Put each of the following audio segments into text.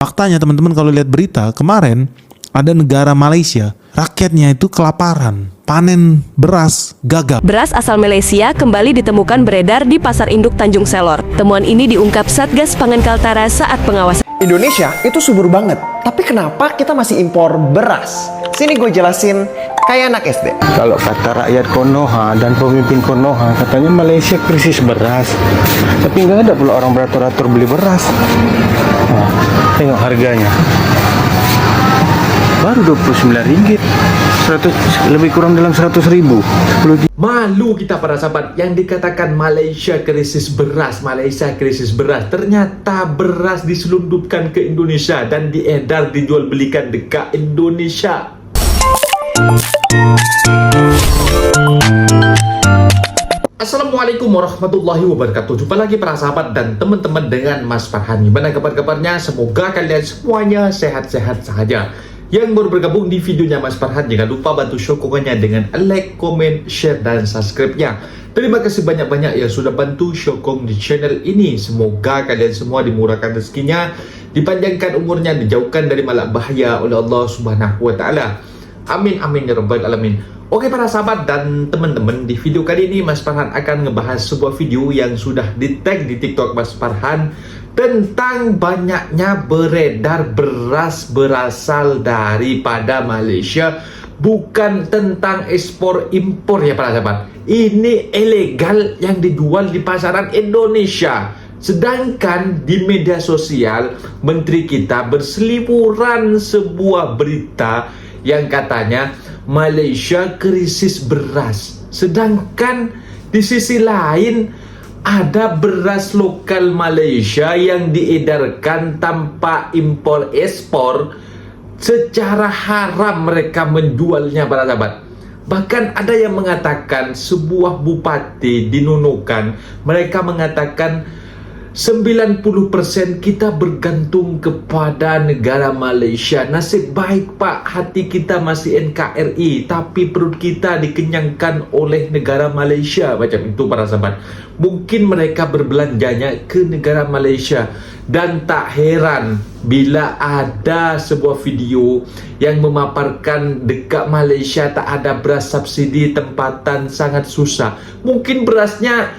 Faktanya teman-teman kalau lihat berita kemarin ada negara Malaysia, rakyatnya itu kelaparan, panen beras gagal. Beras asal Malaysia kembali ditemukan beredar di Pasar Induk Tanjung Selor. Temuan ini diungkap Satgas Pangan Kaltara saat pengawasan. Indonesia itu subur banget, tapi kenapa kita masih impor beras? Sini gue jelasin kayak anak SD. Kalau kata rakyat Konoha dan pemimpin Konoha, katanya Malaysia krisis beras. Tapi nggak ada pula orang beratur-atur beli beras. Nah, tengok harganya. Baru Rp29, 100, lebih kurang dalam 100.000. Malu kita para sahabat yang dikatakan Malaysia krisis beras, Malaysia krisis beras. Ternyata beras diselundupkan ke Indonesia dan diedar dijual belikan dekat Indonesia. Assalamualaikum warahmatullahi wabarakatuh. Jumpa lagi para sahabat dan teman-teman dengan Mas Farhan. Gimana kabar-kabarnya? Semoga kalian semuanya sehat-sehat saja. Yang baru bergabung di videonya Mas Farhan, jangan lupa bantu sokongannya dengan like, comment, share, dan subscribe-nya. Terima kasih banyak-banyak yang sudah bantu sokong di channel ini. Semoga kalian semua dimurahkan rezekinya, dipanjangkan umurnya, dijauhkan dari malak bahaya oleh Allah Subhanahu wa Ta'ala. Amin amin ya rabbal alamin. Oke para sahabat dan teman-teman, di video kali ini Mas Farhan akan ngebahas sebuah video yang sudah di-tag di TikTok Mas Farhan tentang banyaknya beredar beras berasal daripada Malaysia. Bukan tentang ekspor impor ya para sahabat. Ini ilegal yang dijual di pasaran Indonesia. Sedangkan di media sosial Menteri kita berseliweran sebuah berita yang katanya Malaysia krisis beras. Sedangkan di sisi lain ada beras lokal Malaysia yang diedarkan tanpa impor ekspor. Secara haram mereka menjualnya para sahabat. Bahkan ada yang mengatakan sebuah bupati di Nunukan, mereka mengatakan 90% kita bergantung kepada negara Malaysia. Nasib baik Pak, hati kita masih NKRI, tapi perut kita dikenyangkan oleh negara Malaysia. Macam itu para sahabat. Mungkin mereka berbelanjanya ke negara Malaysia. Dan tak heran bila ada sebuah video yang memaparkan dekat Malaysia tak ada beras subsidi, tempatan sangat susah. Mungkin berasnya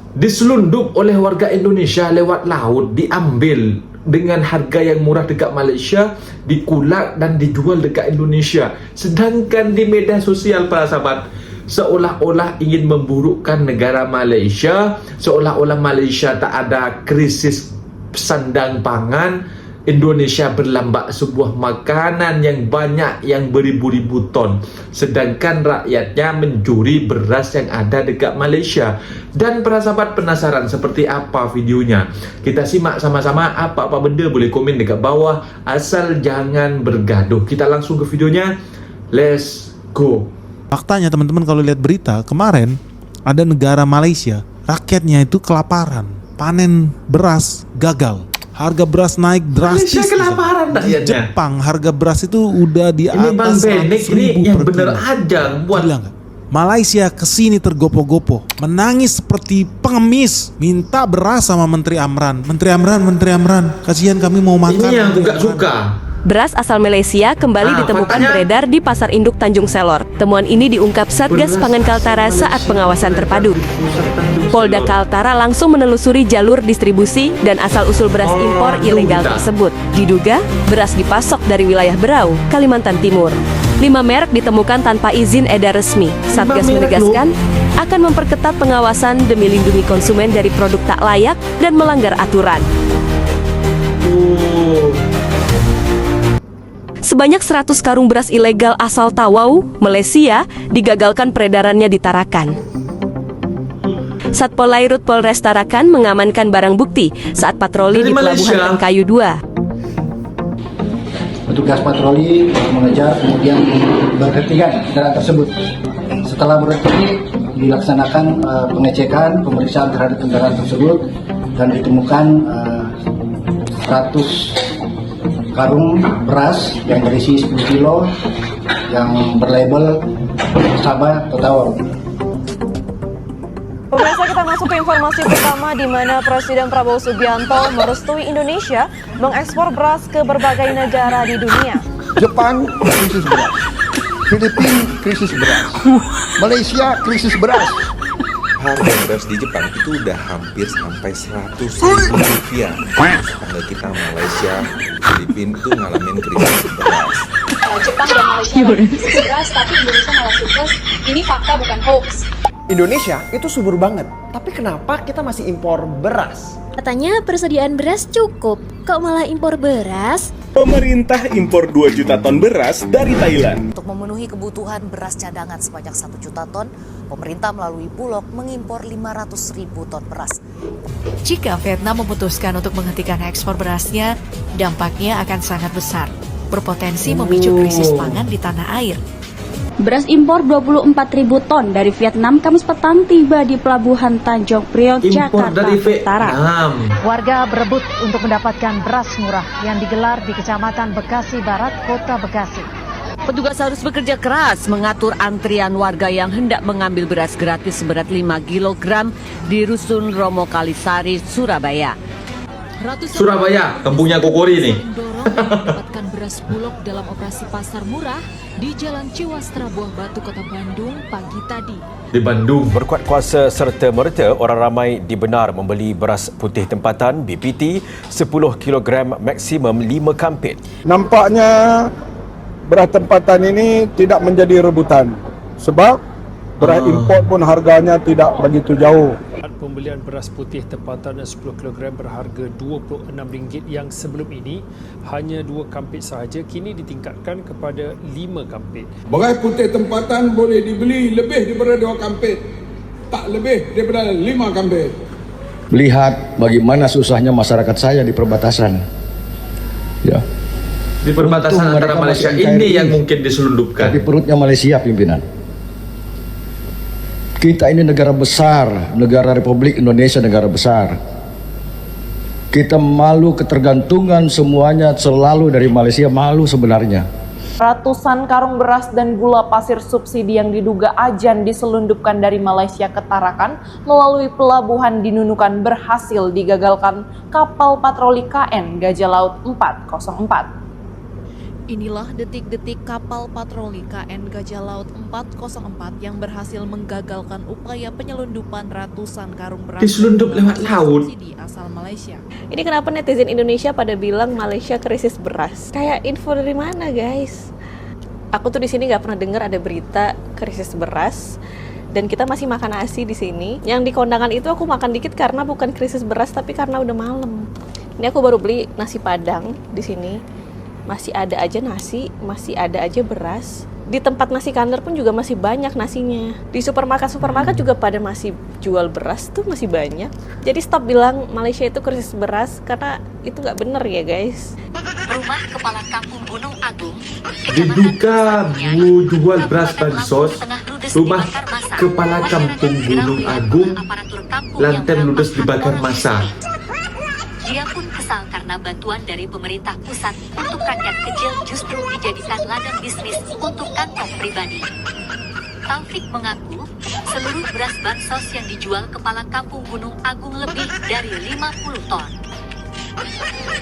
diselundup oleh warga Indonesia lewat laut, diambil dengan harga yang murah dekat Malaysia, dikulak dan dijual dekat Indonesia. Sedangkan di media sosial para sahabat seolah-olah ingin memburukkan negara Malaysia, seolah-olah Malaysia tak ada krisis sandang pangan. Indonesia berlambak sebuah makanan yang banyak, yang beribu-ribu ton. Sedangkan rakyatnya mencuri beras yang ada dekat Malaysia. Dan para sahabat penasaran seperti apa videonya? Kita simak sama-sama. Apa-apa benda boleh komen dekat bawah, asal jangan bergaduh. Kita langsung ke videonya. Let's go. Faktanya teman-teman kalau lihat berita kemarin ada negara Malaysia, rakyatnya itu kelaparan, panen beras gagal. Harga beras naik drastis. Malaysia kelaparan Di rakyatnya. Jepang harga beras itu udah di Ini Bang atas Benek 100.000 ini yang per bener kilo. aja buat. Gila nggak? Malaysia kesini tergopoh-gopoh, menangis seperti pengemis, minta beras sama Menteri Amran. Menteri Amran, kasihan kami mau makan. Ini yang Menteri gak Amran. suka. Beras asal Malaysia kembali ditemukan faktanya beredar di Pasar Induk Tanjung Selor. Temuan ini diungkap Satgas Pangan Kaltara saat pengawasan terpadu. Polda Kaltara langsung menelusuri jalur distribusi dan asal-usul beras impor ilegal tersebut. Diduga, beras dipasok dari wilayah Berau, Kalimantan Timur. 5 merek ditemukan tanpa izin edar resmi. Satgas menegaskan akan memperketat pengawasan demi lindungi konsumen dari produk tak layak dan melanggar aturan. Sebanyak 100 karung beras ilegal asal Tawau, Malaysia, digagalkan peredarannya di Tarakan. Satpol Lairut Polres Tarakan mengamankan barang bukti saat patroli Dari di Pelabuhan Malaysia. Tengkayu 2. Petugas patroli mengejar kemudian berhentikan kendaraan tersebut. Setelah berhenti dilaksanakan pengecekan, pemeriksaan terhadap kendaraan tersebut dan ditemukan 100 karung beras yang berisi 10 kilo yang berlabel Sabah atau Tawau. Pemirsa kita masuk ke informasi pertama di mana Presiden Prabowo Subianto merestui Indonesia mengekspor beras ke berbagai negara di dunia. Jepang krisis beras, Filipina krisis beras, Malaysia krisis beras. Harga beras di Jepang itu udah hampir sampai 100.000 rupiah. Tetangga kita Malaysia, Filipina itu ngalamin krisis beras. Jepang dan Malaysia krisis beras, tapi Indonesia malah surplus. Ini fakta bukan hoax. Indonesia itu subur banget, tapi kenapa kita masih impor beras? Katanya persediaan beras cukup, kok malah impor beras? Pemerintah impor 2 juta ton beras dari Thailand. Untuk memenuhi kebutuhan beras cadangan sebanyak 1 juta ton, pemerintah melalui Bulog mengimpor 500.000 ton beras. Jika Vietnam memutuskan untuk menghentikan ekspor berasnya, dampaknya akan sangat besar, berpotensi memicu krisis pangan di tanah air. Beras impor 24.000 ton dari Vietnam Kamis petang tiba di Pelabuhan Tanjung Priok, Jakarta Utara. Warga berebut untuk mendapatkan beras murah yang digelar di Kecamatan Bekasi Barat, Kota Bekasi. Petugas harus bekerja keras mengatur antrian warga yang hendak mengambil beras gratis seberat 5 kg di Rusun Romo Kalisari, Surabaya. Surabaya, kampungnya Kokori nih. Mendapatkan beras Bulog dalam operasi pasar murah di Jalan Ciwastra Buah Batu, Kota Bandung pagi tadi. Di Bandung. Berkuat kuasa serta merta, orang ramai dibenar membeli beras putih tempatan BPT 10 kg maksimum 5 kampit. Nampaknya beras tempatan ini tidak menjadi rebutan sebab beras impor pun harganya tidak begitu jauh. Pembelian beras putih tempatan 10 kg berharga RM26 yang sebelum ini hanya 2 kampit sahaja kini ditingkatkan kepada 5 kampit. Beras putih tempatan boleh dibeli lebih daripada 2 kampit, tak lebih daripada 5 kampit. Melihat bagaimana susahnya masyarakat saya di perbatasan. Ya. Di perbatasan antara Malaysia ini yang mungkin diselundupkan. Tapi perutnya Malaysia pimpinan. Kita ini negara besar, negara Republik Indonesia negara besar. Kita malu ketergantungan semuanya selalu dari Malaysia, malu sebenarnya. Ratusan karung beras dan gula pasir subsidi yang diduga ajan diselundupkan dari Malaysia ke Tarakan melalui pelabuhan di Nunukan berhasil digagalkan kapal patroli KN Gajah Laut 404. Inilah detik-detik kapal patroli KN Gajah Laut 404 yang berhasil menggagalkan upaya penyelundupan ratusan karung beras diselundup lewat laut di asal Malaysia. Ini kenapa netizen Indonesia pada bilang Malaysia krisis beras? Kayak info dari mana, guys? Aku tuh di sini nggak pernah dengar ada berita krisis beras. Dan kita masih makan nasi di sini. Yang di kondangan itu aku makan dikit karena bukan krisis beras tapi karena udah malam. Ini aku baru beli nasi Padang di sini. Masih ada aja nasi, masih ada aja beras. Di tempat nasi kandar pun juga masih banyak nasinya. Di supermarket juga pada masih jual beras tuh masih banyak. Jadi stop bilang Malaysia itu krisis beras karena itu nggak bener ya guys. Rumah Kepala Kampung Gunung Agung diduga jual beras bansos. Rumah Kepala Kampung Gunung Agung lantai ludes dibakar massa. Dia pun kesal karena bantuan dari pemerintah pusat untuk rakyat kecil justru dijadikan ladang bisnis untuk kantong pribadi. Taufik mengaku seluruh beras bansos yang dijual Kepala Kampung Gunung Agung lebih dari 50 ton.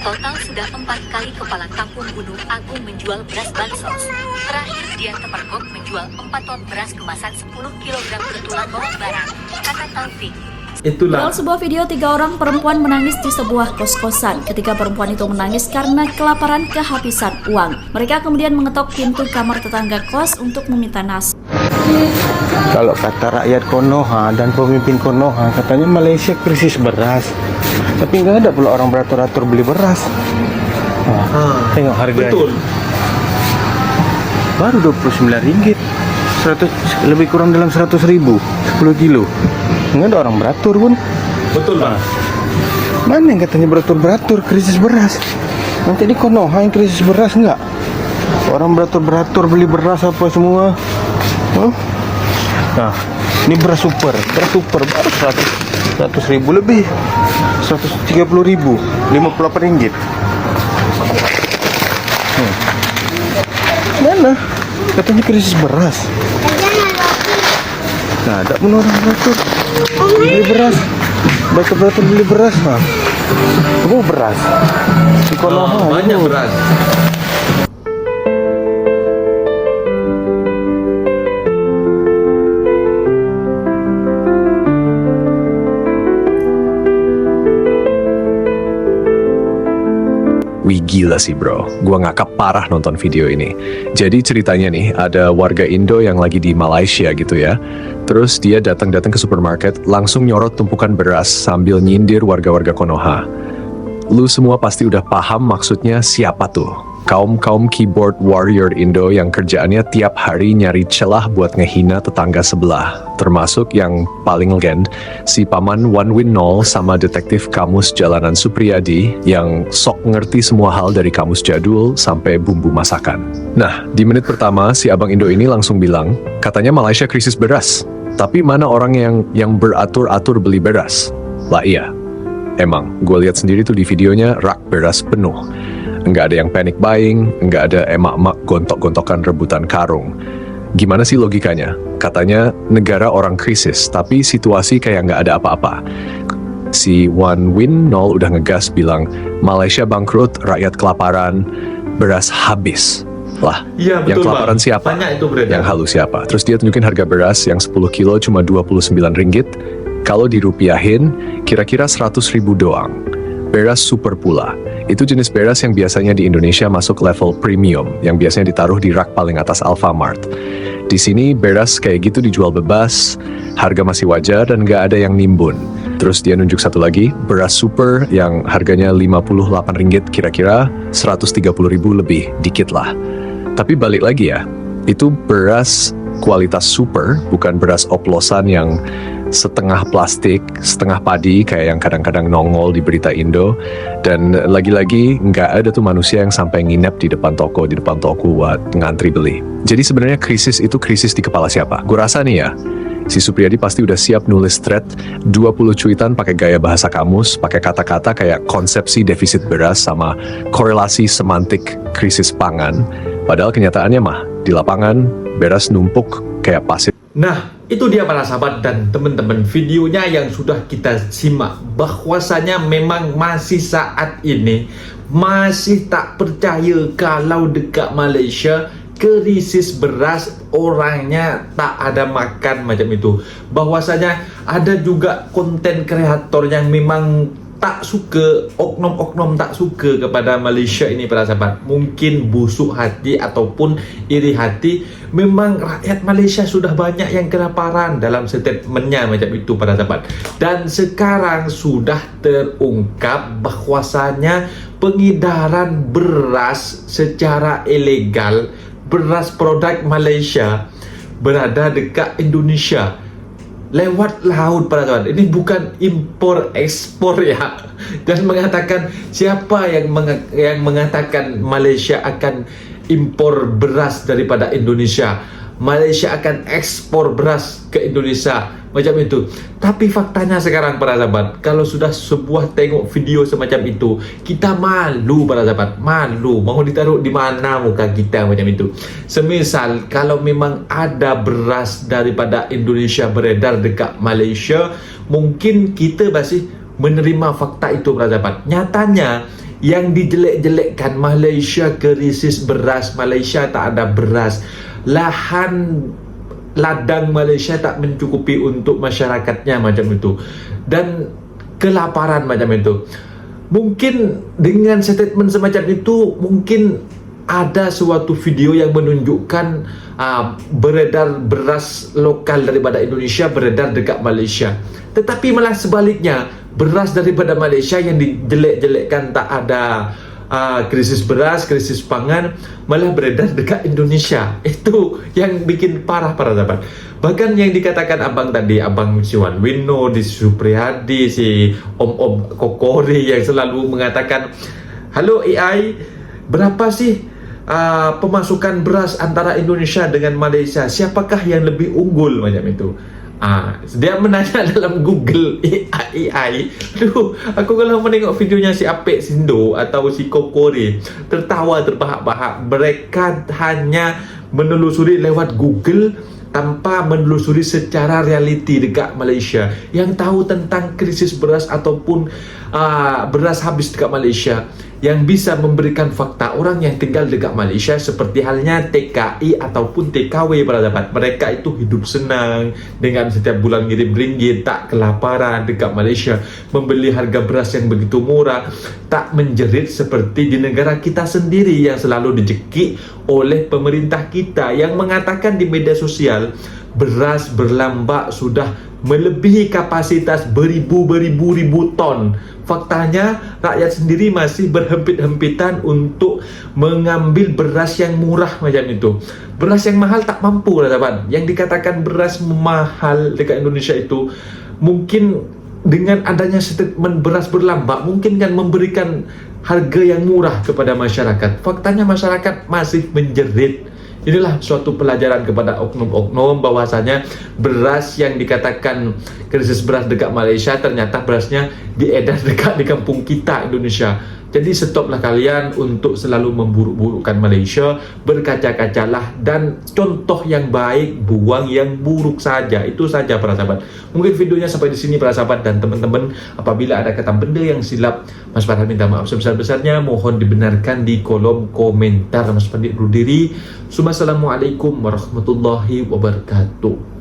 Total sudah 4 kali Kepala Kampung Gunung Agung menjual beras bansos. Terakhir dia terpergok menjual 4 ton beras kemasan 10 kg betulan bawang barang, kata Taufik. Dalam sebuah video 3 orang perempuan menangis di sebuah kos-kosan. Ketika perempuan itu menangis karena kelaparan kehabisan uang. Mereka kemudian mengetok pintu kamar tetangga kos untuk meminta nasi. Kalau kata rakyat Konoha dan pemimpin Konoha, katanya Malaysia krisis beras. Tapi nggak ada pula orang beratur-atur beli beras. Tengok harganya. Betul. Baru RM29. 100, lebih kurang dalam 100.000, 10 kilo. Nggak ada orang beratur pun. Betul Bang. Mana yang katanya beratur krisis beras? Nanti di Konoha yang krisis beras nggak? Orang beratur beli beras apa semua. Nah, ini beras super baru 100.000 lebih, 130.000, RM58. Mana? Katanya krisis beras. Nah, ada pun orang beratur. Beli beras. Beratur beli beras, Bang. Beras. Di Konoha. Banyak beras. Wih gila sih bro, gua ngakak parah nonton video ini. Jadi ceritanya nih, ada warga Indo yang lagi di Malaysia gitu ya. Terus dia datang-datang ke supermarket, langsung nyorot tumpukan beras sambil nyindir warga-warga Konoha. Lu semua pasti udah paham maksudnya siapa tuh. Kaum keyboard warrior Indo yang kerjaannya tiap hari nyari celah buat ngehina tetangga sebelah. Termasuk yang paling legend, si Paman One Win Nol sama detektif kamus jalanan Supriyadi yang sok ngerti semua hal dari kamus jadul sampai bumbu masakan. Nah, di menit pertama si abang Indo ini langsung bilang, katanya Malaysia krisis beras. Tapi mana orang yang beratur-atur beli beras? Lah iya, emang gue lihat sendiri tuh di videonya rak beras penuh. Nggak ada yang panic buying, nggak ada emak-emak gontok-gontokan rebutan karung. Gimana sih logikanya? Katanya negara orang krisis, tapi situasi kayak nggak ada apa-apa. Si One Win Nol udah ngegas bilang, Malaysia bangkrut, rakyat kelaparan, beras habis. Lah, Iya, yang betul, kelaparan Bang. siapa? Banyak itu beredar. Yang halu siapa? Terus dia tunjukin harga beras yang 10 kilo cuma 29 ringgit. Kalau dirupiahin, kira-kira 100.000 doang. Beras super pula. Itu jenis beras yang biasanya di Indonesia masuk level premium, yang biasanya ditaruh di rak paling atas Alfamart. Di sini beras kayak gitu dijual bebas, harga masih wajar dan nggak ada yang nimbun. Terus dia nunjuk satu lagi, beras super yang harganya 58 ringgit, kira-kira 130.000 lebih, dikit lah. Tapi balik lagi ya, itu beras kualitas super, bukan beras oplosan yang setengah plastik, setengah padi kayak yang kadang-kadang nongol di berita Indo. Dan lagi-lagi nggak ada tuh manusia yang sampai nginep di depan toko buat ngantri beli. Jadi sebenarnya krisis itu krisis di kepala siapa? Gue rasa nih ya, si Supriyadi pasti udah siap nulis thread 20 cuitan pakai gaya bahasa kamus, pakai kata-kata kayak konsepsi defisit beras sama korelasi semantik krisis pangan. Padahal kenyataannya mah, di lapangan beras numpuk kayak pasir. Nah, itu dia para sahabat dan teman-teman videonya yang sudah kita simak, bahwasanya memang masih saat ini masih tak percaya kalau dekat Malaysia krisis beras, orangnya tak ada makan macam itu. Bahwasanya ada juga konten kreator yang memang tak suka, oknum-oknum tak suka kepada Malaysia ini para sahabat. Mungkin busuk hati ataupun iri hati. Memang rakyat Malaysia sudah banyak yang kelaparan dalam statementnya macam itu para sahabat. Dan sekarang sudah terungkap bahwasanya pengedaran beras secara ilegal, beras produk Malaysia berada dekat Indonesia lewat laut para sahabat. Ini bukan impor ekspor ya. Dan mengatakan siapa yang mengatakan Malaysia akan impor beras daripada Indonesia, Malaysia akan ekspor beras ke Indonesia macam itu. Tapi faktanya sekarang para sahabat, kalau sudah sebuah tengok video semacam itu, kita malu para sahabat, malu. Mau ditaruh di mana muka kita macam itu. Semisal kalau memang ada beras daripada Indonesia beredar dekat Malaysia, mungkin kita masih menerima fakta itu para sahabat. Nyatanya yang dijelek-jelekkan Malaysia krisis beras, Malaysia tak ada beras, ladang Malaysia tak mencukupi untuk masyarakatnya macam itu, dan kelaparan macam itu. Mungkin dengan statement semacam itu, mungkin ada suatu video yang menunjukkan beredar beras lokal daripada Indonesia beredar dekat Malaysia. Tetapi malah sebaliknya, beras daripada Malaysia yang dijelek-jelekkan tak ada krisis beras, krisis pangan, malah beredar dekat Indonesia. Itu yang bikin parah para sahabat. Bahkan yang dikatakan abang tadi, abang si One Win Nol, di Supriyadi, si Om Kokori yang selalu mengatakan, halo AI, berapa sih pemasukan beras antara Indonesia dengan Malaysia? Siapakah yang lebih unggul macam itu? Dia menanya dalam Google AI. Aduh, aku kalau menengok videonya si Apek Sindo atau si Kokori, tertawa terbahak-bahak. Mereka hanya menelusuri lewat Google tanpa menelusuri secara realiti dekat Malaysia, yang tahu tentang krisis beras ataupun beras habis dekat Malaysia, yang bisa memberikan fakta orang yang tinggal dekat Malaysia seperti halnya TKI ataupun TKW beradabat. Mereka itu hidup senang dengan setiap bulan ngirim ringgit, tak kelaparan dekat Malaysia, membeli harga beras yang begitu murah, tak menjerit seperti di negara kita sendiri yang selalu dijekik oleh pemerintah kita yang mengatakan di media sosial beras berlambak sudah melebihi kapasitas beribu ton. Faktanya rakyat sendiri masih berhempit-hempitan untuk mengambil beras yang murah macam itu. Beras yang mahal tak mampu lah sahabat. Yang dikatakan beras mahal dekat Indonesia itu mungkin dengan adanya statement beras berlambak mungkin kan memberikan harga yang murah kepada masyarakat. Faktanya masyarakat masih menjerit. Inilah suatu pelajaran kepada oknum-oknum bahwasanya beras yang dikatakan krisis beras dekat Malaysia ternyata berasnya diedar dekat di kampung kita Indonesia. Jadi stoplah kalian untuk selalu memburuk-burukkan Malaysia, berkaca-kacalah dan contoh yang baik, buang yang buruk saja. Itu saja para sahabat. Mungkin videonya sampai di sini para sahabat, dan teman-teman apabila ada kata benda yang silap, Mas Farhan minta maaf sebesar-besarnya, mohon dibenarkan di kolom komentar. Mas Pandit undur diri. Assalamualaikum warahmatullahi wabarakatuh.